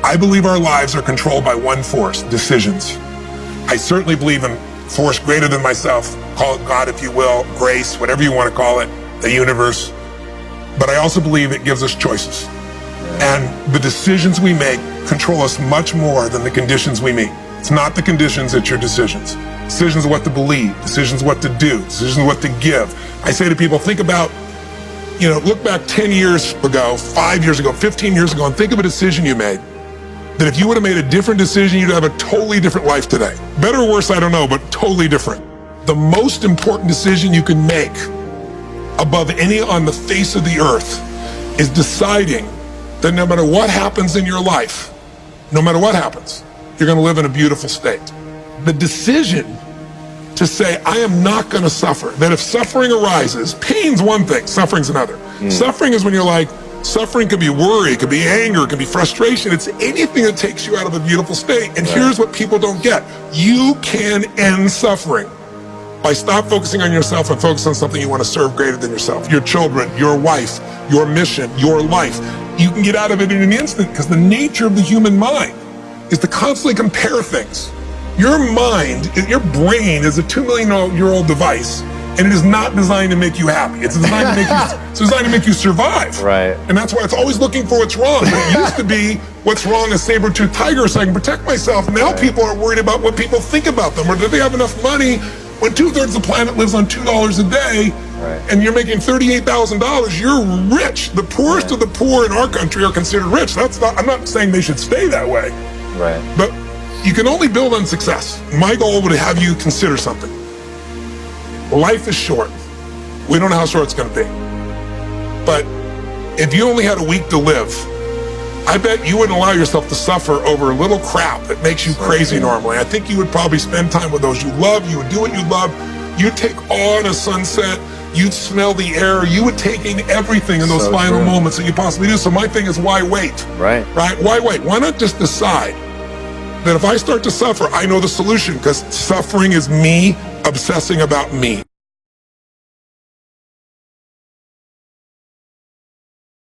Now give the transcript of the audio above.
I believe our lives are controlled by one force, decisions. I certainly believe in force greater than myself, call it God if you will, grace, whatever you want to call it, the universe. But I also believe it gives us choices. And the decisions we make control us much more than the conditions we meet. It's not the conditions, it's your decisions. Decisions what to believe, decisions what to do, decisions what to give. I say to people, think about, look back 10 years ago, 5 years ago, 15 years ago, and think of a decision you made. That if you would have made a different decision, you'd have a totally different life today. Better or worse, I don't know, but totally different. The most important decision you can make above any on the face of the earth is deciding that no matter what happens in your life, no matter what happens, you're going to live in a beautiful state. The decision to say, I am not going to suffer, that if suffering arises, pain's one thing, suffering's another. Suffering is when you're like, suffering could be worry, it could be anger, it could be frustration. It's anything that takes you out of a beautiful state. And here's what people don't get. You can end suffering by stop focusing on yourself and focus on something you want to serve greater than yourself. Your children, your wife, your mission, your life. You can get out of it in an instant because the nature of the human mind is to constantly compare things. Your mind, your brain is a 2 million year old device, and it is not designed to make you happy. It's designed to make you, it's designed to make you survive. Right. And that's why it's always looking for what's wrong. But it used to be what's wrong is saber-toothed tiger so I can protect myself. Now people are worried about what people think about them, or do they have enough money when 2/3 of the planet lives on $2 a day, and you're making $38,000, you're rich. The poorest of the poor in our country are considered rich. I'm not saying they should stay that way. Right. But you can only build on success. My goal would have you consider something. Life is short. We don't know how short it's going to be. But if you only had a week to live, I bet you wouldn't allow yourself to suffer over a little crap that makes you crazy normally. I think you would probably spend time with those you love. You would do what you love. You'd take on a sunset. You'd smell the air. You would take in everything in those final moments that you possibly do. So my thing is, why wait? Right. Why wait? Why not just decide that if I start to suffer, I know the solution, because suffering is me obsessing about me.